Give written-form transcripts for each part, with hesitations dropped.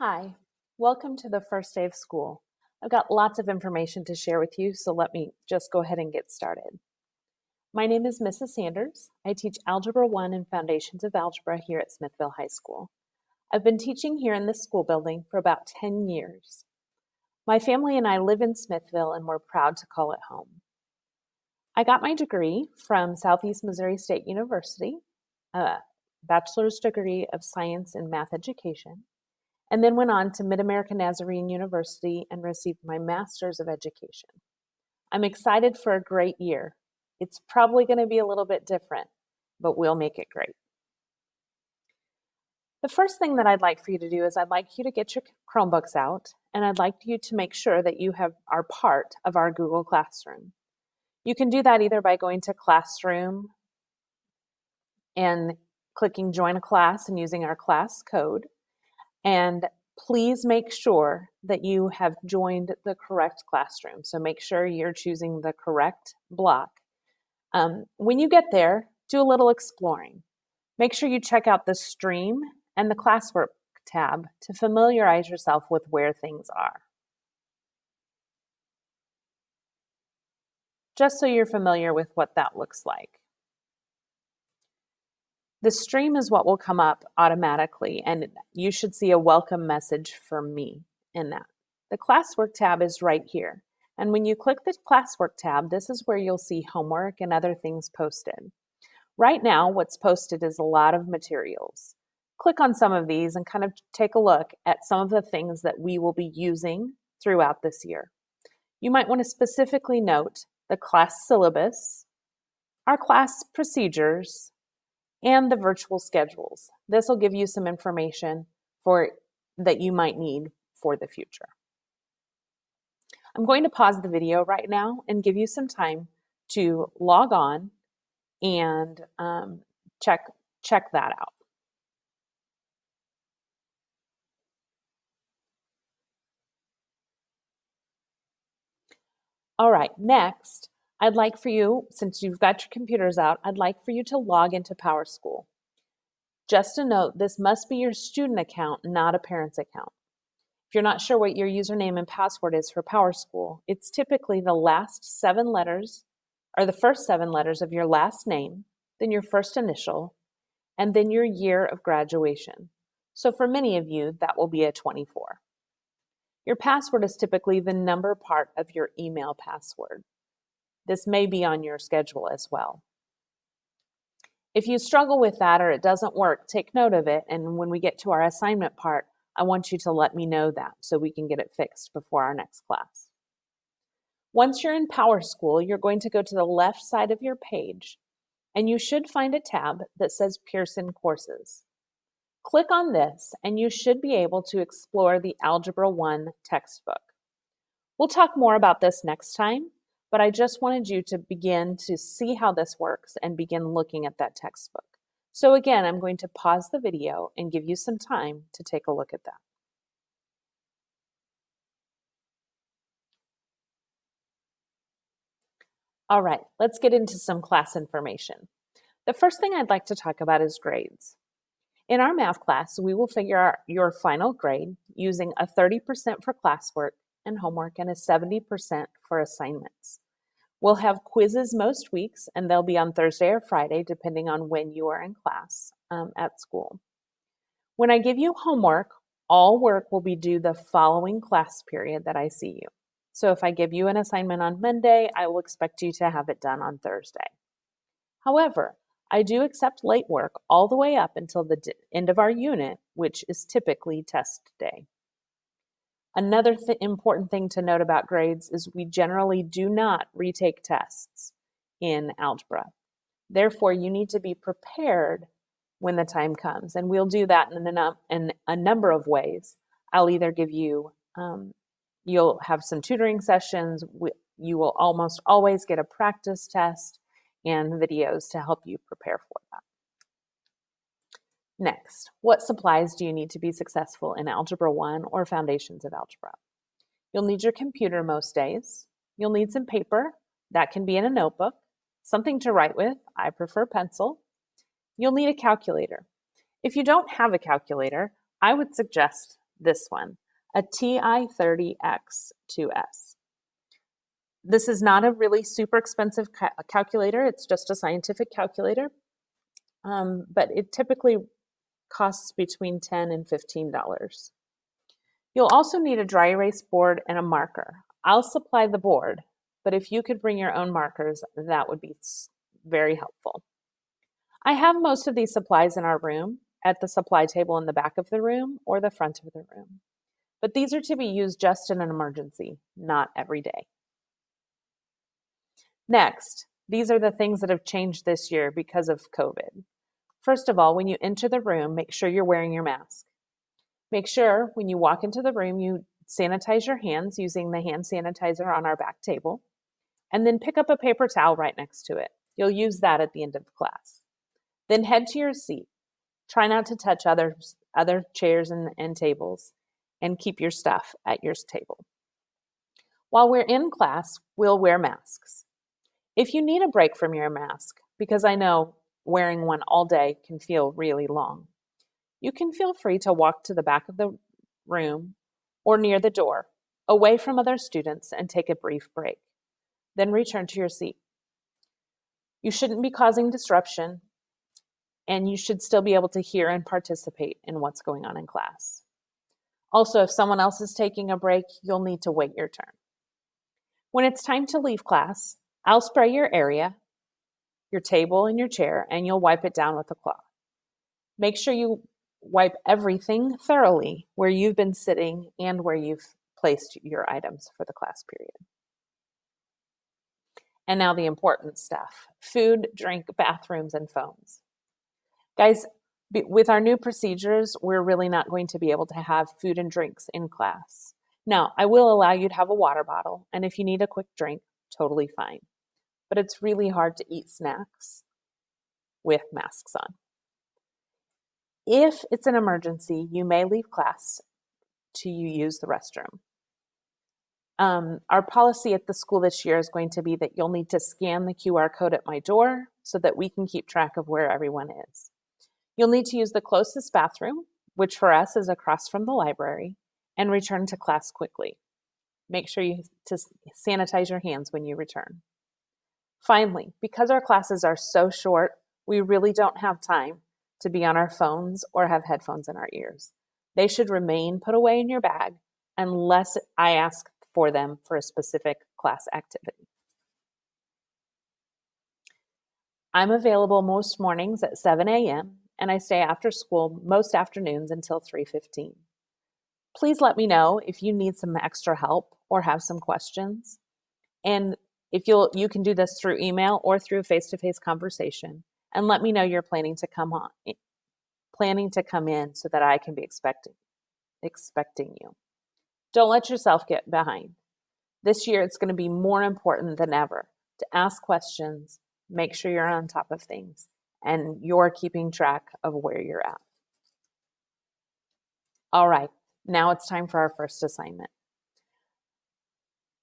Hi, welcome to the first day of school. I've got lots of information to share with you, so let me just go ahead and get started. My name is Mrs. Sanders. I teach Algebra 1 and Foundations of Algebra here at Smithville High School. I've been teaching here in this school building for about 10 years. My family and I live in Smithville, and we're proud to call it home. I got my degree from Southeast Missouri State University, a bachelor's degree of science in math education, and then went on to Mid-American Nazarene University and received my Master's of Education. I'm excited for a great year. It's probably going to be a little bit different, but we'll make it great. The first thing that I'd like for you to do is I'd like you to get your Chromebooks out, and I'd like you to make sure that you are part of our Google Classroom. You can do that either by going to Classroom and clicking Join a Class and using our class code. And please make sure that you have joined the correct classroom. So make sure you're choosing the correct block. When you get there, do a little exploring. Make sure you check out the Stream and the Classwork tab to familiarize yourself with where things are. Just so you're familiar with what that looks like. The Stream is what will come up automatically, and you should see a welcome message from me in that. The Classwork tab is right here. And when you click the Classwork tab, this is where you'll see homework and other things posted. Right now, what's posted is a lot of materials. Click on some of these and kind of take a look at some of the things that we will be using throughout this year. You might want to specifically note the class syllabus, our class procedures, and the virtual schedules. This will give you some information that you might need for the future. I'm going to pause the video right now and give you some time to log on and check that out. All right, next, I'd like for you, since you've got your computers out, I'd like for you to log into PowerSchool. Just a note, this must be your student account, not a parent's account. If you're not sure what your username and password is for PowerSchool, it's typically the last 7 letters, or the first 7 letters of your last name, then your first initial, and then your year of graduation. So for many of you, that will be a 24. Your password is typically the number part of your email password. This may be on your schedule as well. If you struggle with that or it doesn't work, take note of it, and when we get to our assignment part, I want you to let me know that so we can get it fixed before our next class. Once you're in PowerSchool, you're going to go to the left side of your page, and you should find a tab that says Pearson Courses. Click on this, and you should be able to explore the Algebra 1 textbook. We'll talk more about this next time, but I just wanted you to begin to see how this works and begin looking at that textbook. So again, I'm going to pause the video and give you some time to take a look at that. All right, let's get into some class information. The first thing I'd like to talk about is grades. In our math class, we will figure out your final grade using a 30% for classwork and homework and a 70% for assignments. We'll have quizzes most weeks, and they'll be on Thursday or Friday, depending on when you are in class at school. When I give you homework, all work will be due the following class period that I see you. So if I give you an assignment on Monday, I will expect you to have it done on Thursday. However, I do accept late work all the way up until the end of our unit, which is typically test day. Another important thing to note about grades is we generally do not retake tests in algebra. Therefore, you need to be prepared when the time comes, and we'll do that in a number of ways. I'll either give you, you'll have some tutoring sessions, you will almost always get a practice test and videos to help you prepare for that. Next, what supplies do you need to be successful in Algebra 1 or Foundations of Algebra? You'll need your computer most days. You'll need some paper. That can be in a notebook. Something to write with. I prefer pencil. You'll need a calculator. If you don't have a calculator, I would suggest this one, a TI-30X2S. This is not a really super expensive calculator. It's just a scientific calculator, but it typically costs between $10 and $15. You'll also need a dry erase board and a marker. I'll supply the board, but if you could bring your own markers, that would be very helpful. I have most of these supplies in our room, at the supply table in the back of the room or the front of the room. But these are to be used just in an emergency, not every day. Next, these are the things that have changed this year because of COVID. First of all, when you enter the room, make sure you're wearing your mask. Make sure when you walk into the room, you sanitize your hands using the hand sanitizer on our back table, and then pick up a paper towel right next to it. You'll use that at the end of class. Then head to your seat. Try not to touch other chairs and tables, and keep your stuff at your table. While we're in class, we'll wear masks. If you need a break from your mask, because I know wearing one all day can feel really long, you can feel free to walk to the back of the room or near the door, away from other students, and take a brief break. Then return to your seat. You shouldn't be causing disruption, and you should still be able to hear and participate in what's going on in class. Also, if someone else is taking a break, you'll need to wait your turn. When it's time to leave class, I'll spray your area, your table, and your chair, and you'll wipe it down with a cloth. Make sure you wipe everything thoroughly where you've been sitting and where you've placed your items for the class period. And now the important stuff: food, drink, bathrooms, and phones. Guys, with our new procedures, we're really not going to be able to have food and drinks in class. Now, I will allow you to have a water bottle, and if you need a quick drink, totally fine. But it's really hard to eat snacks with masks on. If it's an emergency, you may leave class to use the restroom. Our policy at the school this year is going to be that you'll need to scan the QR code at my door so that we can keep track of where everyone is. You'll need to use the closest bathroom, which for us is across from the library, and return to class quickly. Make sure you sanitize your hands when you return. Finally, because our classes are so short, we really don't have time to be on our phones or have headphones in our ears. They should remain put away in your bag unless I ask for them for a specific class activity. I'm available most mornings at 7 a.m. and I stay after school most afternoons until 3:15. Please let me know if you need some extra help or have some questions. And if you can do this through email or through a face-to-face conversation, and let me know you're planning to come in so that I can be expecting you. Don't let yourself get behind. This year, it's going to be more important than ever to ask questions, make sure you're on top of things, and you're keeping track of where you're at. All right, now it's time for our first assignment.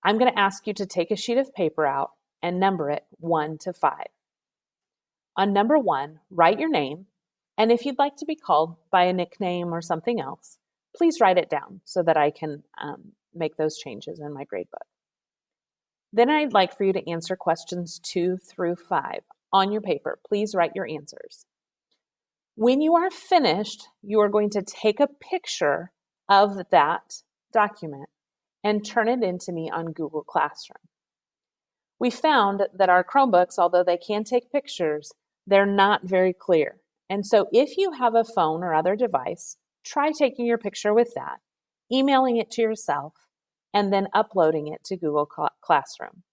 I'm going to ask you to take a sheet of paper out and number it 1 to 5. On number 1, write your name, and if you'd like to be called by a nickname or something else, please write it down so that I can make those changes in my gradebook. Then I'd like for you to answer questions 2 through 5 on your paper. Please write your answers. When you are finished, you are going to take a picture of that document and turn it into me on Google Classroom. We found that our Chromebooks, although they can take pictures, they're not very clear. And so if you have a phone or other device, try taking your picture with that, emailing it to yourself, and then uploading it to Google Classroom.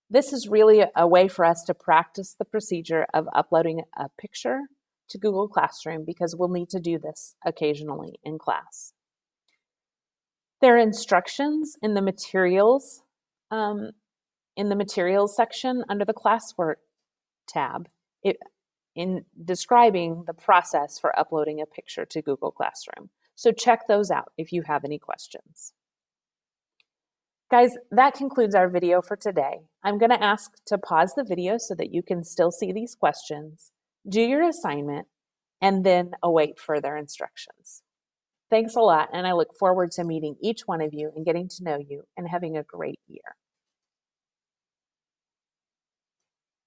This is really a way for us to practice the procedure of uploading a picture to Google Classroom, because we'll need to do this occasionally in class. There are instructions in the materials section under the classwork tab in describing the process for uploading a picture to Google Classroom. So check those out if you have any questions. Guys, that concludes our video for today. I'm going to ask to pause the video so that you can still see these questions, do your assignment, and then await further instructions. Thanks a lot, and I look forward to meeting each one of you and getting to know you and having a great year.